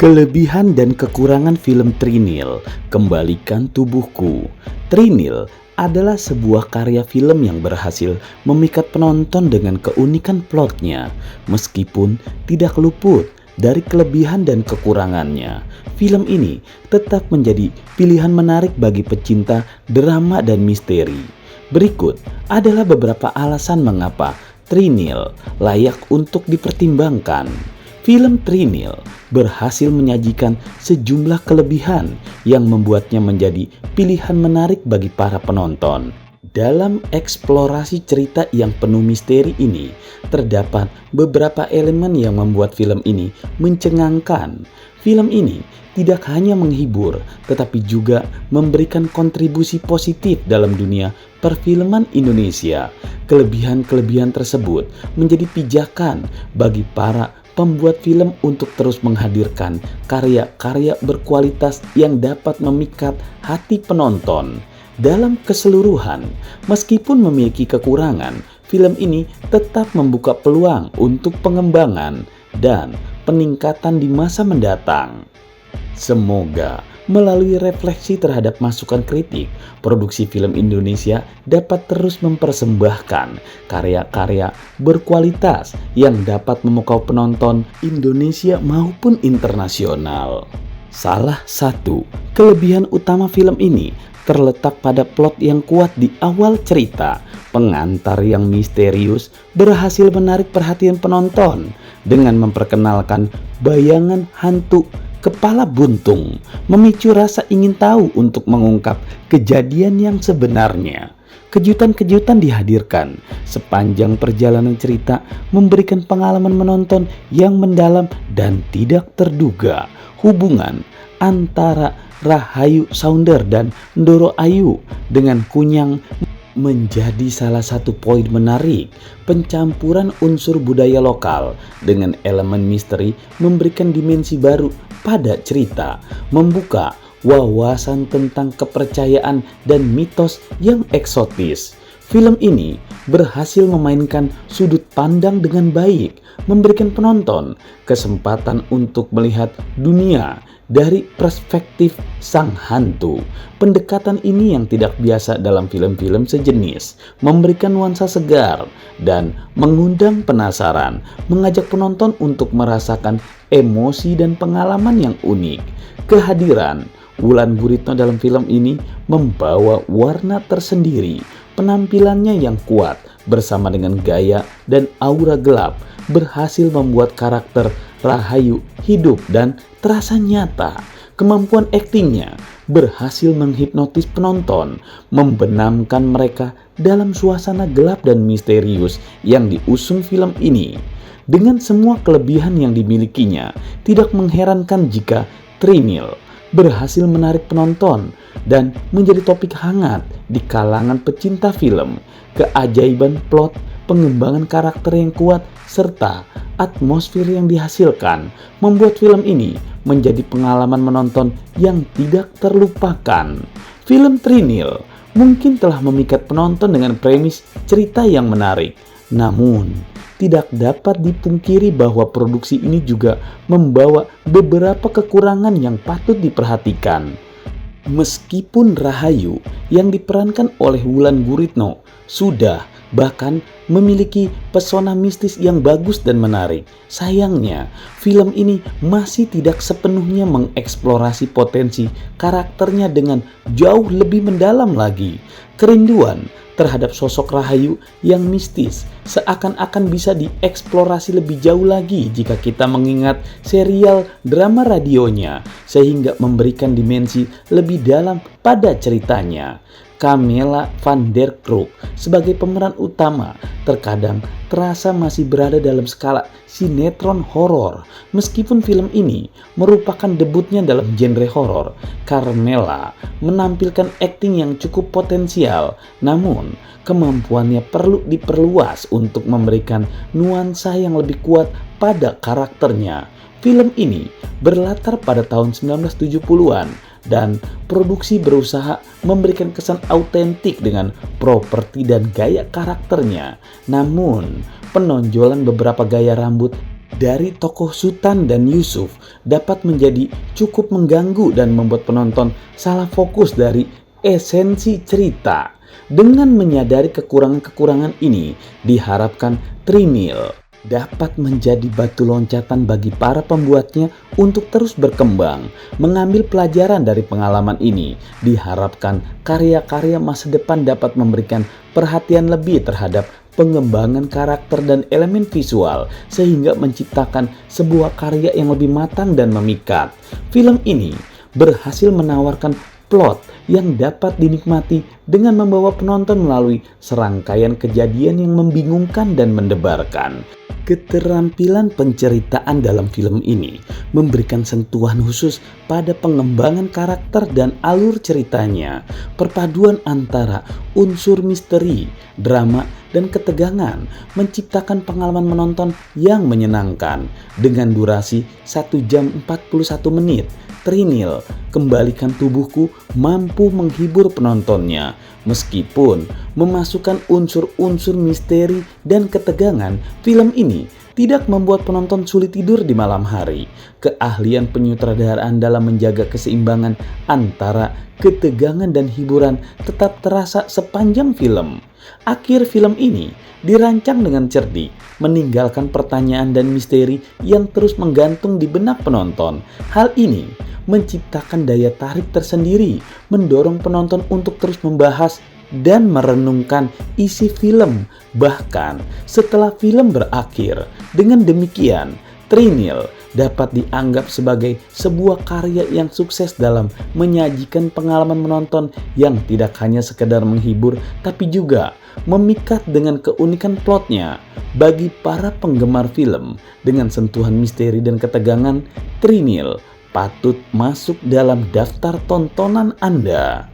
Kelebihan dan kekurangan film Trinil, Kembalikan Tubuhku. Trinil adalah sebuah karya film yang berhasil memikat penonton dengan keunikan plotnya. Meskipun tidak luput dari kelebihan dan kekurangannya, film ini tetap menjadi pilihan menarik bagi pecinta drama dan misteri. Berikut adalah beberapa alasan mengapa Trinil layak untuk dipertimbangkan. Film Trinil berhasil menyajikan sejumlah kelebihan yang membuatnya menjadi pilihan menarik bagi para penonton. Dalam eksplorasi cerita yang penuh misteri ini, terdapat beberapa elemen yang membuat film ini mencengangkan. Film ini tidak hanya menghibur, tetapi juga memberikan kontribusi positif dalam dunia perfilman Indonesia. Kelebihan-kelebihan tersebut menjadi pijakan bagi para pembuat film untuk terus menghadirkan karya-karya berkualitas yang dapat memikat hati penonton. Dalam keseluruhan, meskipun memiliki kekurangan, film ini tetap membuka peluang untuk pengembangan dan peningkatan di masa mendatang. Semoga melalui refleksi terhadap masukan kritik, produksi film Indonesia dapat terus mempersembahkan karya-karya berkualitas yang dapat memukau penonton Indonesia maupun internasional. Salah satu kelebihan utama film ini terletak pada plot yang kuat di awal cerita. Pengantar yang misterius berhasil menarik perhatian penonton dengan memperkenalkan bayangan hantu kepala buntung, memicu rasa ingin tahu untuk mengungkap kejadian yang sebenarnya. Kejutan-kejutan dihadirkan sepanjang perjalanan cerita, memberikan pengalaman menonton yang mendalam dan tidak terduga. Hubungan antara Rahayu Sounder dan Ndoro Ayu dengan Kunyang menjadi salah satu poin menarik. Pencampuran unsur budaya lokal dengan elemen misteri memberikan dimensi baru pada cerita, membuka wawasan tentang kepercayaan dan mitos yang eksotis. Film ini berhasil memainkan sudut pandang dengan baik, memberikan penonton kesempatan untuk melihat dunia dari perspektif sang hantu. Pendekatan ini yang tidak biasa dalam film-film sejenis, memberikan nuansa segar dan mengundang penasaran, mengajak penonton untuk merasakan emosi dan pengalaman yang unik. Kehadiran Wulan Guritno dalam film ini membawa warna tersendiri. Penampilannya yang kuat bersama dengan gaya dan aura gelap berhasil membuat karakter Rahayu hidup dan terasa nyata. Kemampuan aktingnya berhasil menghipnotis penonton, membenamkan mereka dalam suasana gelap dan misterius yang diusung film ini. Dengan semua kelebihan yang dimilikinya, tidak mengherankan jika Trinil berhasil menarik penonton dan menjadi topik hangat di kalangan pecinta film. Keajaiban plot, pengembangan karakter yang kuat, serta atmosfer yang dihasilkan membuat film ini menjadi pengalaman menonton yang tidak terlupakan. Film Trinil mungkin telah memikat penonton dengan premis cerita yang menarik, namun tidak dapat dipungkiri bahwa produksi ini juga membawa beberapa kekurangan yang patut diperhatikan. Meskipun Rahayu yang diperankan oleh Wulan Guritno sudah bahkan memiliki pesona mistis yang bagus dan menarik, sayangnya film ini masih tidak sepenuhnya mengeksplorasi potensi karakternya dengan jauh lebih mendalam lagi. Kerinduan terhadap sosok Rahayu yang mistis seakan-akan bisa dieksplorasi lebih jauh lagi jika kita mengingat serial drama radionya, sehingga memberikan dimensi lebih dalam pada ceritanya. Camilla van der Krook sebagai pemeran utama terkadang terasa masih berada dalam skala sinetron horor. Meskipun film ini merupakan debutnya dalam genre horor, Carmela menampilkan akting yang cukup potensial, namun kemampuannya perlu diperluas untuk memberikan nuansa yang lebih kuat pada karakternya. Film ini berlatar pada tahun 1970-an dan produksi berusaha memberikan kesan autentik dengan properti dan gaya karakternya. Namun, penonjolan beberapa gaya rambut dari tokoh Sultan dan Yusuf dapat menjadi cukup mengganggu dan membuat penonton salah fokus dari esensi cerita. Dengan menyadari kekurangan-kekurangan ini, diharapkan Trinil dapat menjadi batu loncatan bagi para pembuatnya untuk terus berkembang. Mengambil pelajaran dari pengalaman ini, diharapkan karya-karya masa depan dapat memberikan perhatian lebih terhadap pengembangan karakter dan elemen visual sehingga menciptakan sebuah karya yang lebih matang dan memikat. Film ini berhasil menawarkan plot yang dapat dinikmati dengan membawa penonton melalui serangkaian kejadian yang membingungkan dan mendebarkan. Keterampilan penceritaan dalam film ini memberikan sentuhan khusus pada pengembangan karakter dan alur ceritanya. Perpaduan antara unsur misteri, drama, dan ketegangan menciptakan pengalaman menonton yang menyenangkan. Dengan durasi 1 jam 41 menit, Trinil, Kembalikan Tubuhku mampu menghibur penontonnya. Meskipun memasukkan unsur-unsur misteri dan ketegangan, film ini tidak membuat penonton sulit tidur di malam hari. Keahlian penyutradaraan dalam menjaga keseimbangan antara ketegangan dan hiburan tetap terasa sepanjang film. Akhir film ini dirancang dengan cerdik, meninggalkan pertanyaan dan misteri yang terus menggantung di benak penonton. Hal ini menciptakan daya tarik tersendiri, mendorong penonton untuk terus membahas dan merenungkan isi film bahkan setelah film berakhir. Dengan demikian, Trinil dapat dianggap sebagai sebuah karya yang sukses dalam menyajikan pengalaman menonton yang tidak hanya sekedar menghibur tapi juga memikat dengan keunikan plotnya. Bagi para penggemar film dengan sentuhan misteri dan ketegangan, Trinil patut masuk dalam daftar tontonan Anda.